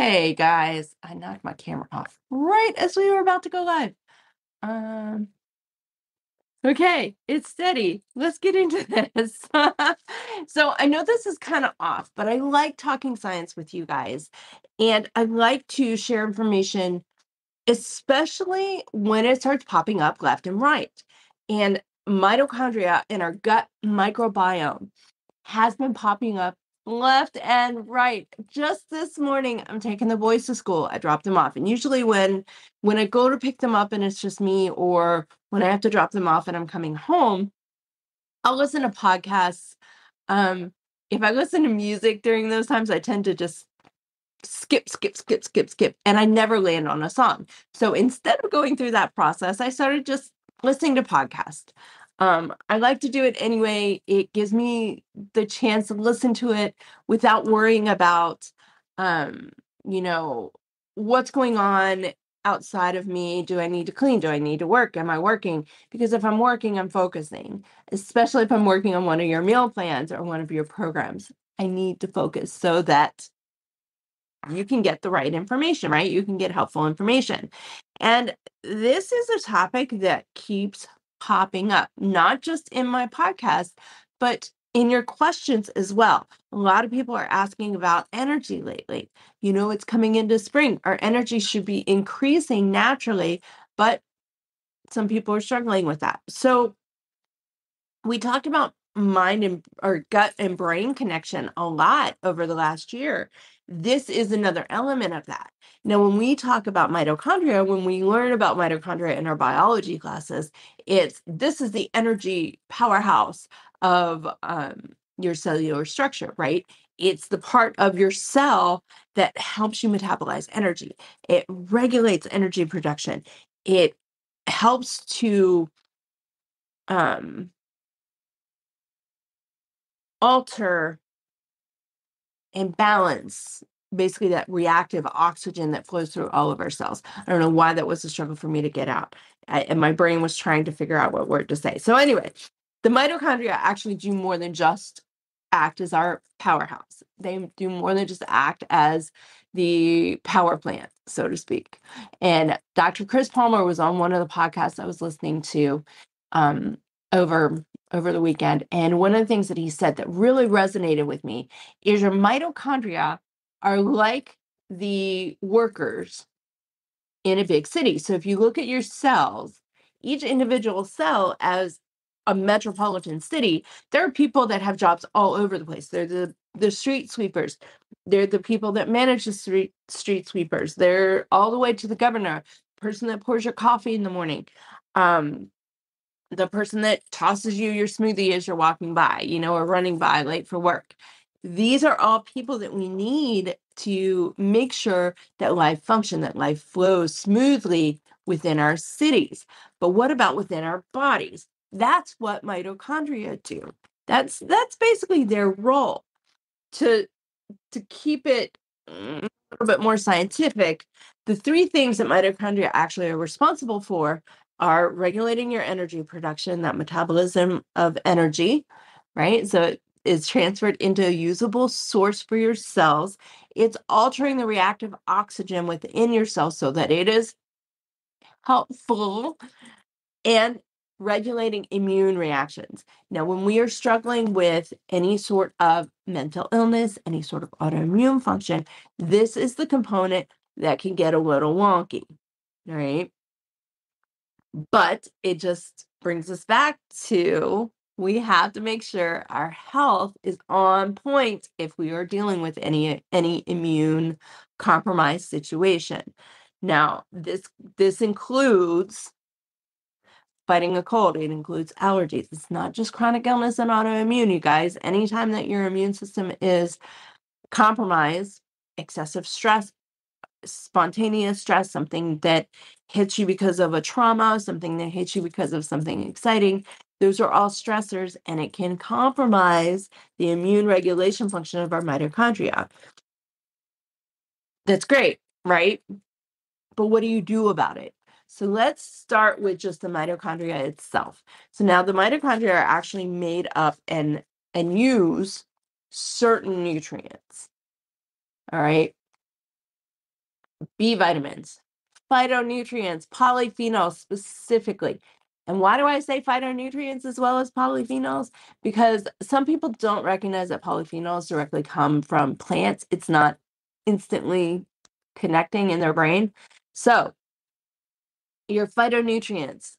Okay, guys, I knocked my camera off right as we were about to go live. Um, okay, it's steady. Let's get into this. So I know this is kind of off, but I like talking science with you guys, and I like to share information, especially when it starts popping up left and right. And mitochondria in our gut microbiome has been popping up left and right. Just this morning, I'm taking the boys to school. I dropped them off. And usually when I go to pick them up and it's just me, or when I have to drop them off and I'm coming home, I'll listen to podcasts. Um, if I listen to music during those times, I tend to just skip, and I never land on a song. So instead of going through that process, I started just listening to podcasts. I like to do it anyway. It gives me the chance to listen to it without worrying about, um, you know, what's going on outside of me. Do I need to clean? Do I need to work? Am I working? Because if I'm working, I'm focusing, especially if I'm working on one of your meal plans or one of your programs. I need to focus so that you can get the right information, right? You can get helpful information. And this is a topic that keeps popping up, not just in my podcast, but in your questions as well. A lot of people are asking about energy lately. It's coming into spring. Our energy should be increasing naturally, but some people are struggling with that. So we talked about mind and or gut and brain connection a lot over the last year. This is another element of that. Now, when we talk about mitochondria, when we learn about mitochondria in our biology classes, this is the energy powerhouse of your cellular structure, right? It's the part of your cell that helps you metabolize energy. It regulates energy production. It helps to um, alter and balance basically that reactive oxygen that flows through all of our cells. I don't know why that was a struggle for me to get out. And my brain was trying to figure out what word to say. So anyway, the mitochondria actually do more than just act as our powerhouse. They do more than just act as the power plant, so to speak. And Dr. Chris Palmer was on one of the podcasts I was listening to um, over the weekend. And one of the things that he said that really resonated with me is your mitochondria are like the workers in a big city. So if you look at your cells, each individual cell as a metropolitan city, there are people that have jobs all over the place. They're the street sweepers. They're the people that manage the street sweepers. They're all the way to the governor, person that pours your coffee in the morning. The person that tosses you your smoothie as you're walking by, or running by late for work. These are all people that we need to make sure that life functions, that life flows smoothly within our cities. But what about within our bodies? That's what mitochondria do. That's basically their role. To keep it a little bit more scientific, the three things that mitochondria actually are responsible for are regulating your energy production, that metabolism of energy, right? So it is transferred into a usable source for your cells. It's altering the reactive oxygen within your cells so that it is helpful, and regulating immune reactions. Now, when we are struggling with any sort of mental illness, any sort of autoimmune function, this is the component that can get a little wonky, right? But it just brings us back to we have to make sure our health is on point if we are dealing with any immune compromised situation. Now, this includes fighting a cold. It includes allergies. It's not just chronic illness and autoimmune, you guys. Anytime that your immune system is compromised, excessive stress, spontaneous stress, something that hits you because of a trauma, something that hits you because of something exciting, those are all stressors, and it can compromise the immune regulation function of our mitochondria. That's great, right? But what do you do about it? So let's start with just the mitochondria itself. So now the mitochondria are actually made up and use certain nutrients. All right. B vitamins, phytonutrients, polyphenols specifically. And why do I say phytonutrients as well as polyphenols? Because some people don't recognize that polyphenols directly come from plants. It's not instantly connecting in their brain. So your phytonutrients,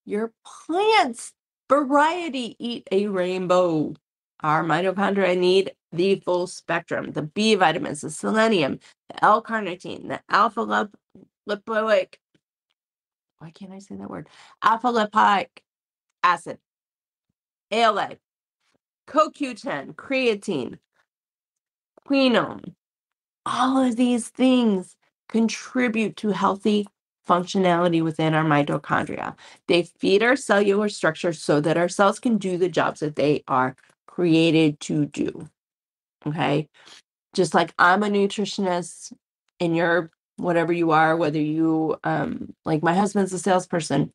your plants variety, eat a rainbow. Our mitochondria need the full spectrum, the B vitamins, the selenium, the L-carnitine, the lipoic, why can't I say that word? Alpha lipoic acid, ALA, CoQ10, creatine, quinone. All of these things contribute to healthy functionality within our mitochondria. They feed our cellular structure so that our cells can do the jobs that they are created to do. Okay. Just like I'm a nutritionist and you're whatever you are, whether you, like my husband's a salesperson,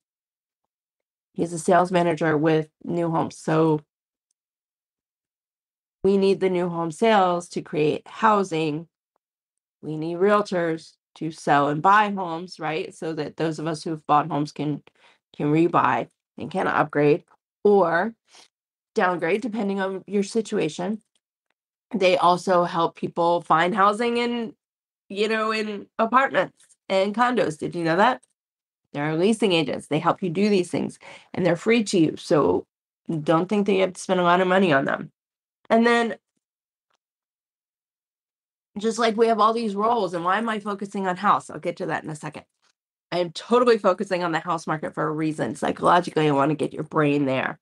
he's a sales manager with new homes. So we need the new home sales to create housing. We need realtors to sell and buy homes, right? So that those of us who've bought homes can rebuy and can upgrade or downgrade depending on your situation. They also help people find housing in apartments and condos. Did you know that? There are leasing agents. They help you do these things and they're free to you. So don't think that you have to spend a lot of money on them. And then just like we have all these roles, and why am I focusing on house? I'll get to that in a second. I am totally focusing on the house market for a reason. Psychologically, I want to get your brain there.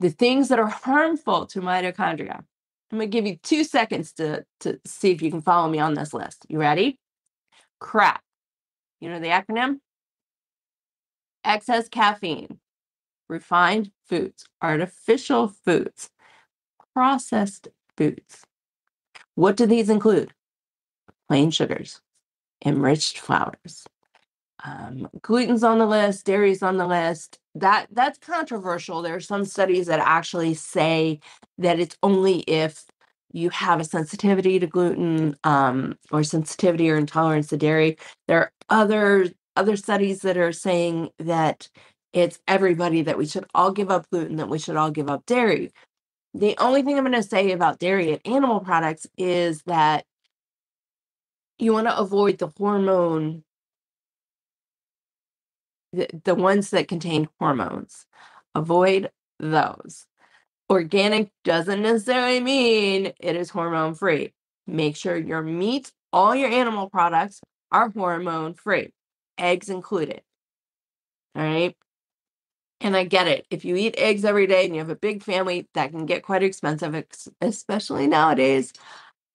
The things that are harmful to mitochondria. I'm going to give you 2 seconds to see if you can follow me on this list. You ready? CRAP. You know the acronym? Excess caffeine, refined foods, artificial foods, processed foods. What do these include? Plain sugars, enriched flours. Gluten's on the list, dairy's on the list. That's controversial. There are some studies that actually say that it's only if you have a sensitivity to gluten, or sensitivity or intolerance to dairy. There are other studies that are saying that it's everybody, that we should all give up gluten, that we should all give up dairy. The only thing I'm going to say about dairy and animal products is that you want to avoid the hormone, the ones that contain hormones. Avoid those. Organic doesn't necessarily mean it is hormone free. Make sure your meat, all your animal products are hormone free, eggs included. All right. And I get it. If you eat eggs every day and you have a big family, that can get quite expensive, especially nowadays.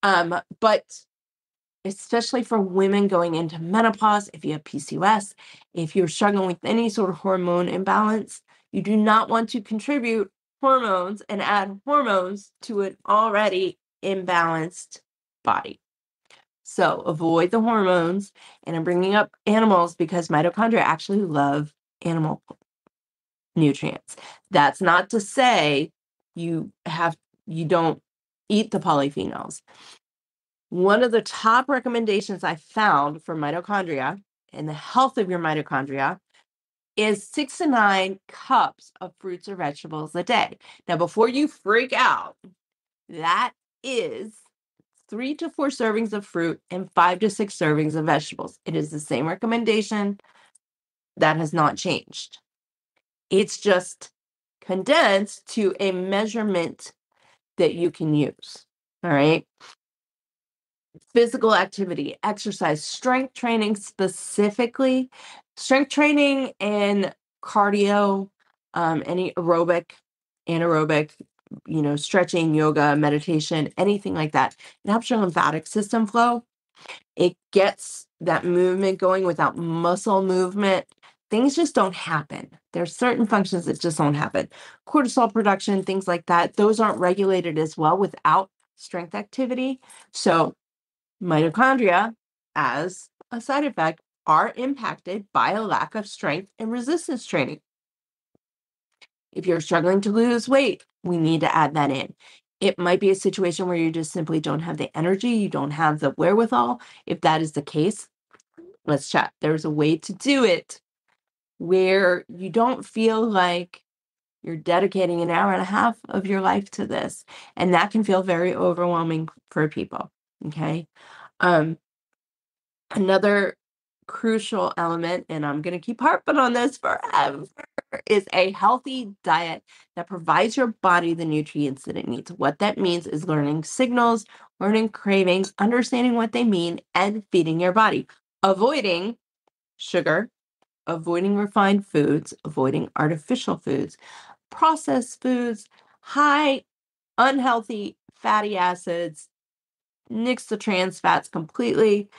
But especially for women going into menopause, if you have PCOS, if you're struggling with any sort of hormone imbalance, you do not want to contribute hormones and add hormones to an already imbalanced body. So avoid the hormones. And I'm bringing up animals because mitochondria actually love animal nutrients. That's not to say you don't eat the polyphenols. One of the top recommendations I found for mitochondria and the health of your mitochondria is 6 to 9 cups of fruits or vegetables a day. Now, before you freak out, that is 3 to 4 servings of fruit and 5 to 6 servings of vegetables. It is the same recommendation. That has not changed. It's just condensed to a measurement that you can use. All right. Physical activity, exercise, strength training specifically, strength training and cardio, any aerobic, anaerobic, stretching, yoga, meditation, anything like that. It helps your lymphatic system flow. It gets that movement going. Without muscle movement, things just don't happen. There's certain functions that just don't happen. Cortisol production, things like that, those aren't regulated as well without strength activity. So mitochondria, as a side effect, are impacted by a lack of strength and resistance training. If you're struggling to lose weight, we need to add that in. It might be a situation where you just simply don't have the energy, you don't have the wherewithal. If that is the case, let's chat. There's a way to do it where you don't feel like you're dedicating an hour and a half of your life to this. And that can feel very overwhelming for people. Okay. Um, Another crucial element, and I'm going to keep harping on this forever, is a healthy diet that provides your body the nutrients that it needs. What that means is learning signals, learning cravings, understanding what they mean, and feeding your body. Avoiding sugar, avoiding refined foods, avoiding artificial foods, processed foods, high unhealthy fatty acids, nix the trans fats completely.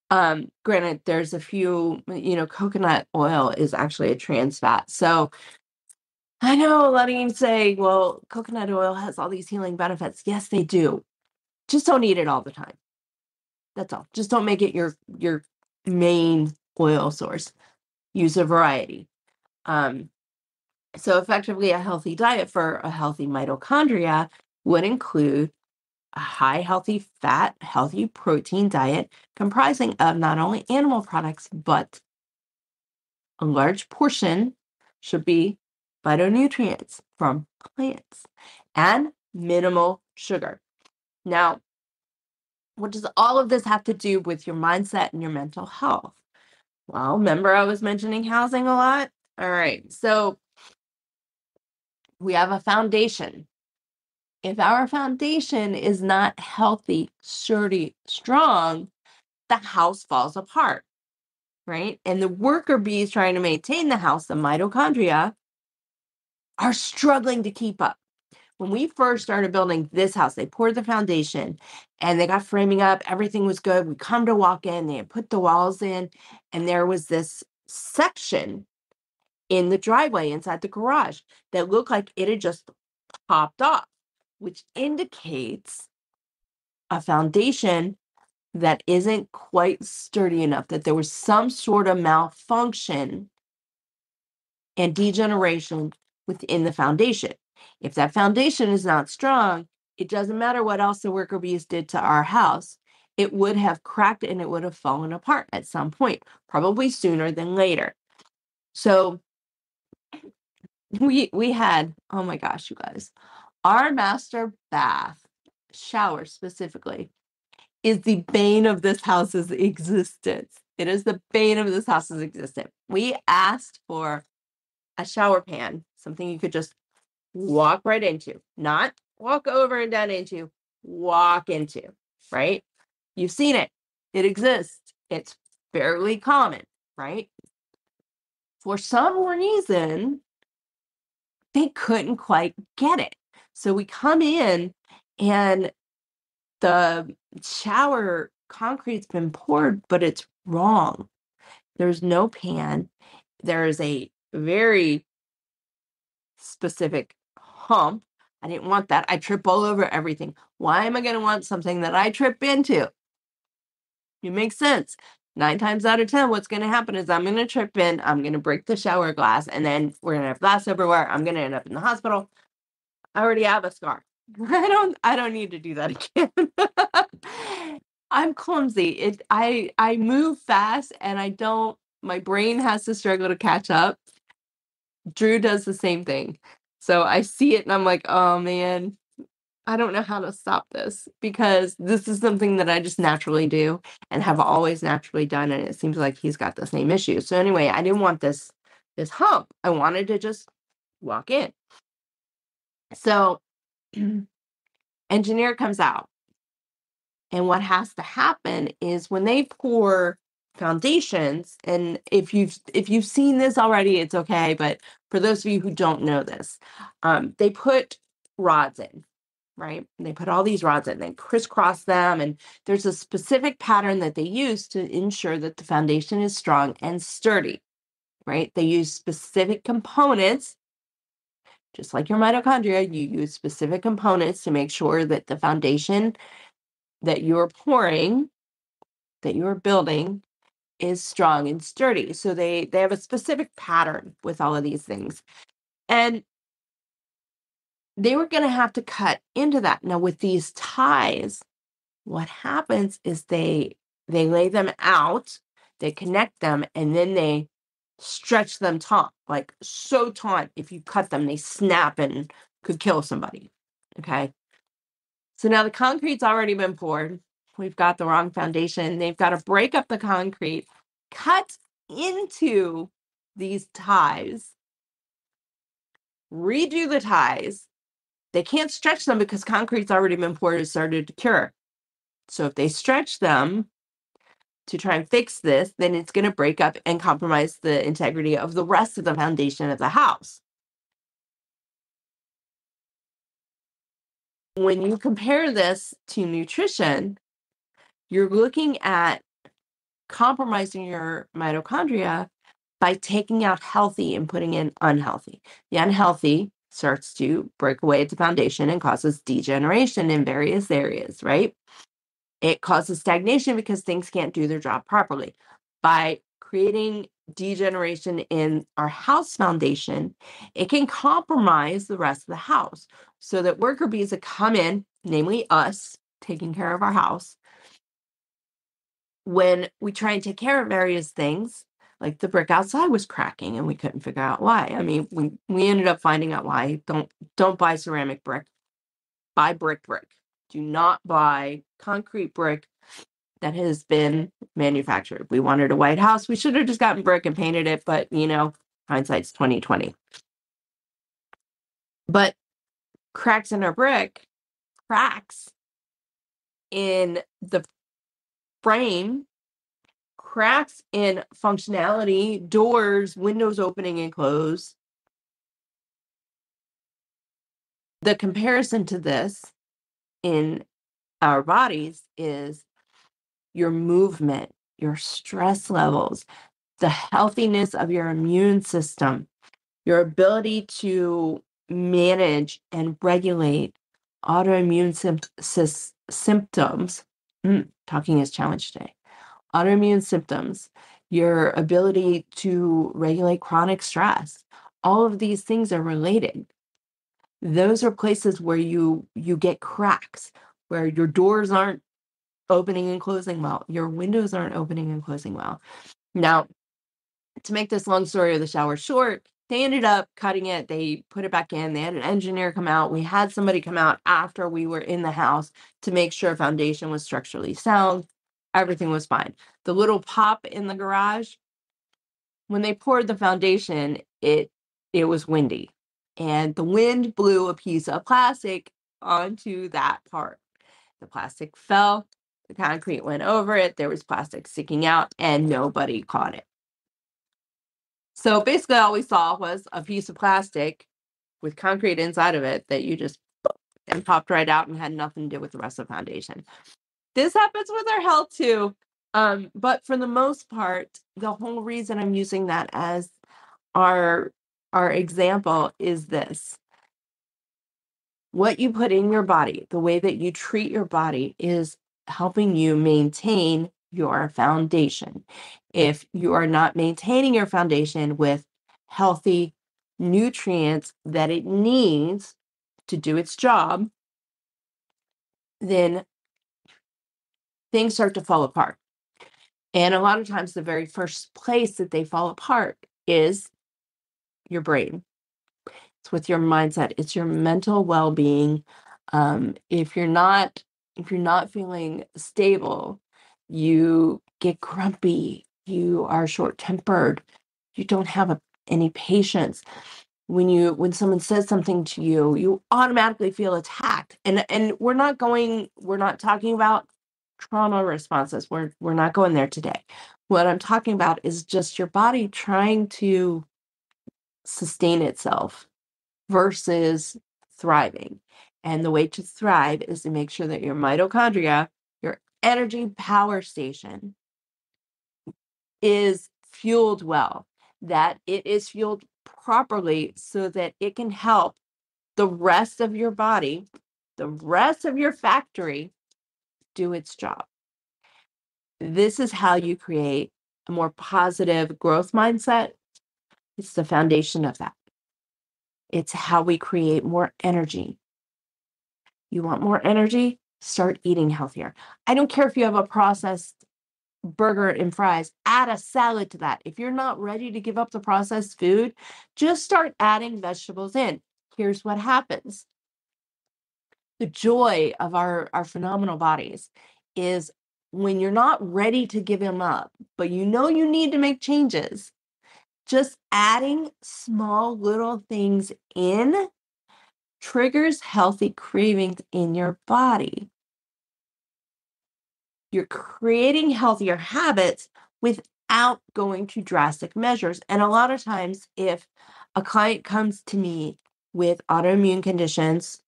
Granted, there's a few, coconut oil is actually a trans fat. So I know a lot of you say, well, coconut oil has all these healing benefits. Yes, they do. Just don't eat it all the time. That's all. Just don't make it your main oil source. Use a variety. So effectively, a healthy diet for a healthy mitochondria would include a high healthy fat, healthy protein diet comprising of not only animal products, but a large portion should be phytonutrients from plants and minimal sugar. Now, what does all of this have to do with your mindset and your mental health? Well, remember I was mentioning housing a lot? All right, so we have a foundation. If our foundation is not healthy, sturdy, strong, the house falls apart, right? And the worker bees trying to maintain the house, the mitochondria, are struggling to keep up. When we first started building this house, they poured the foundation and they got framing up. Everything was good. We come to walk in, they had put the walls in, and there was this section in the driveway inside the garage that looked like it had just popped off, which indicates a foundation that isn't quite sturdy enough, that there was some sort of malfunction and degeneration within the foundation. If that foundation is not strong, it doesn't matter what else the worker bees did to our house. It would have cracked and it would have fallen apart at some point, probably sooner than later. So we had, oh my gosh, you guys, our master bath shower specifically is the bane of this house's existence. It is the bane of this house's existence. We asked for a shower pan, something you could just walk right into, not walk over and down into, walk into, right? You've seen it. It exists. It's fairly common, right? For some reason, they couldn't quite get it. So we come in and the shower concrete's been poured, but it's wrong. There's no pan. There is a very specific hump. I didn't want that. I trip all over everything. Why am I going to want something that I trip into? It makes sense. 9 times out of 10, what's going to happen is I'm going to trip in, I'm going to break the shower glass, and then we're going to have glass everywhere. I'm going to end up in the hospital. I already have a scar. I don't need to do that again. I'm clumsy. I move fast and my brain has to struggle to catch up. Drew does the same thing. So I see it and I'm like, oh man, I don't know how to stop this because this is something that I just naturally do and have always naturally done. And it seems like he's got the same issue. So anyway, I didn't want this hump. I wanted to just walk in. So engineer comes out. And what has to happen is when they pour foundations, and if you've seen this already, it's okay. But for those of you who don't know this, they put rods in, right? They put all these rods in, they crisscross them, and there's a specific pattern that they use to ensure that the foundation is strong and sturdy, right? They use specific components, just like your mitochondria, you use specific components to make sure that the foundation that you're pouring, that you're building, is strong and sturdy. So they have a specific pattern with all of these things. And they were going to have to cut into that. Now, with these ties, what happens is they lay them out, they connect them, and then they stretch them taut, like so taut. If you cut them, they snap and could kill somebody. Okay. So now the concrete's already been poured. We've got the wrong foundation. They've got to break up the concrete, cut into these ties, redo the ties. They can't stretch them because concrete's already been poured and started to cure. So if they stretch them to try and fix this, then it's going to break up and compromise the integrity of the rest of the foundation of the house. When you compare this to nutrition, you're looking at compromising your mitochondria by taking out healthy and putting in unhealthy. The unhealthy starts to break away at the foundation and causes degeneration in various areas, right? It causes stagnation because things can't do their job properly. By creating degeneration in our house foundation, it can compromise the rest of the house so that worker bees that come in, namely us, taking care of our house, when we try and take care of various things, like the brick outside was cracking and we couldn't figure out why. I mean, we ended up finding out why. Don't buy ceramic brick. Buy brick. Do not buy concrete brick that has been manufactured. We wanted a white house. We should have just gotten brick and painted it, but hindsight's 2020. But cracks in our brick, cracks in the frame, cracks in functionality, doors, windows opening and close. The comparison to this in our bodies is your movement, your stress levels, the healthiness of your immune system, your ability to manage and regulate autoimmune symptoms. Talking is challenged today. Autoimmune symptoms, your ability to regulate chronic stress. All of these things are related. Those are places where you get cracks, where your doors aren't opening and closing well, your windows aren't opening and closing well. Now, to make this long story of the shower short, they ended up cutting it. They put it back in. They had an engineer come out. We had somebody come out after we were in the house to make sure foundation was structurally sound. Everything was fine. The little pop in the garage, when they poured the foundation, it was windy. And the wind blew a piece of plastic onto that part. The plastic fell. The concrete went over it. There was plastic sticking out, and nobody caught it. So basically all we saw was a piece of plastic with concrete inside of it that you just and popped right out and had nothing to do with the rest of the foundation. This happens with our health too. But for the most part, the whole reason I'm using that as our example is this. What you put in your body, the way that you treat your body is helping you maintain your foundation. If you are not maintaining your foundation with healthy nutrients that it needs to do its job, then things start to fall apart. And a lot of times the very first place that they fall apart is your brain. It's with your mindset. It's your mental well-being. If you're not feeling stable, you get grumpy, you are short-tempered, you don't have any patience. When someone says something to you, you automatically feel attacked. And we're not talking about trauma responses. We're not going there today. What I'm talking about is just your body trying to sustain itself versus thriving. And the way to thrive is to make sure that your mitochondria, your energy power station, is fueled well, that it is fueled properly so that it can help the rest of your body, the rest of your factory, do its job. This is how you create a more positive growth mindset. It's the foundation of that. It's how we create more energy. You want more energy? Start eating healthier. I don't care if you have a processed burger and fries, add a salad to that. If you're not ready to give up the processed food, just start adding vegetables in. Here's what happens. The joy of our phenomenal bodies is when you're not ready to give them up, but you know you need to make changes, just adding small little things in triggers healthy cravings in your body. You're creating healthier habits without going to drastic measures. And a lot of times, if a client comes to me with autoimmune conditions,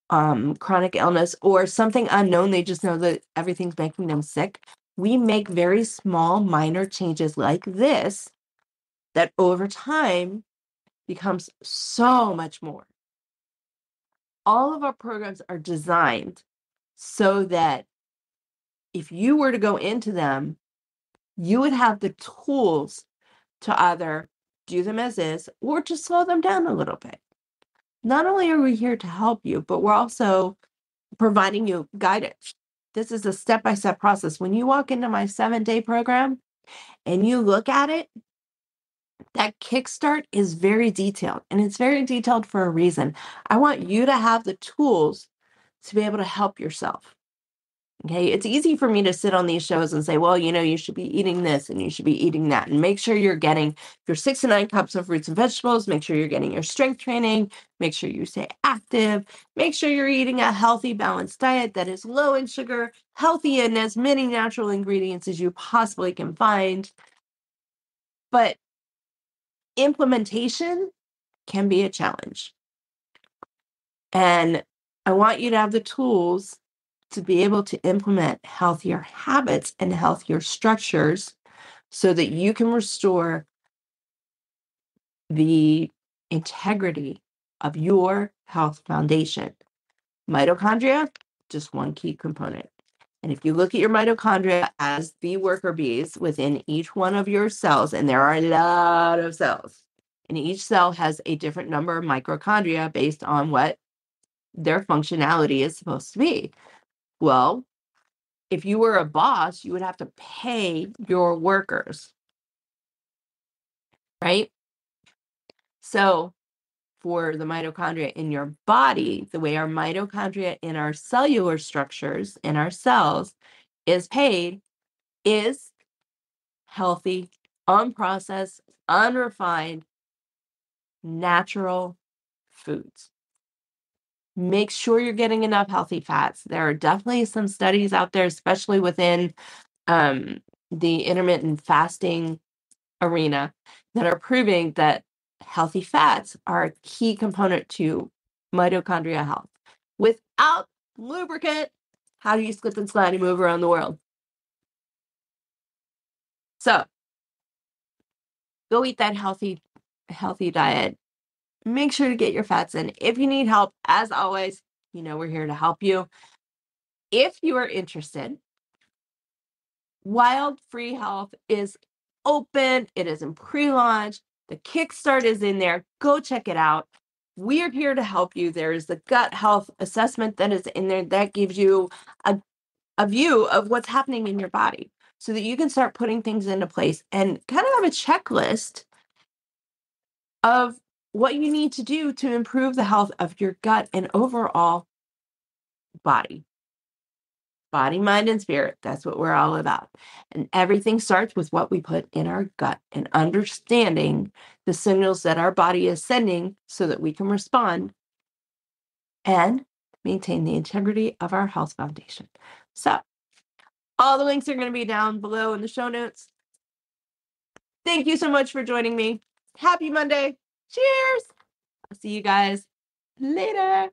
chronic illness, or something unknown, they just know that everything's making them sick, we make very small, minor changes like this that over time becomes so much more. All of our programs are designed so that if you were to go into them, you would have the tools to either do them as is or to slow them down a little bit. Not only are we here to help you, but we're also providing you guidance. This is a step-by-step process. When you walk into my 7-day program and you look at it, that kickstart is very detailed, and it's very detailed for a reason. I want you to have the tools to be able to help yourself. Okay, it's easy for me to sit on these shows and say, well, you should be eating this and you should be eating that, and make sure you're getting your 6 to 9 cups of fruits and vegetables, make sure you're getting your strength training, make sure you stay active, make sure you're eating a healthy, balanced diet that is low in sugar, healthy, and as many natural ingredients as you possibly can find. But implementation can be a challenge. And I want you to have the tools to be able to implement healthier habits and healthier structures so that you can restore the integrity of your health foundation. Mitochondria, just one key component. And if you look at your mitochondria as the worker bees within each one of your cells, and there are a lot of cells, and each cell has a different number of mitochondria based on what their functionality is supposed to be. Well, if you were a boss, you would have to pay your workers, right? So for the mitochondria in your body, the way our mitochondria in our cellular structures in our cells is paid is healthy, unprocessed, unrefined, natural foods. Make sure you're getting enough healthy fats. There are definitely some studies out there, especially within the intermittent fasting arena, that are proving that healthy fats are a key component to mitochondria health. Without lubricant, how do you slip and slide and move around the world? So go eat that healthy diet. Make sure to get your fats in. If you need help, as always, we're here to help you. If you are interested, Wild Free Health is open. It is in pre-launch. The Kickstart is in there. Go check it out. We are here to help you. There is the gut health assessment that is in there that gives you a view of what's happening in your body so that you can start putting things into place and kind of have a checklist of what you need to do to improve the health of your gut and overall body. Body, mind, and spirit. That's what we're all about. And everything starts with what we put in our gut and understanding the signals that our body is sending so that we can respond and maintain the integrity of our health foundation. So, all the links are going to be down below in the show notes. Thank you so much for joining me. Happy Monday. Cheers. I'll see you guys later.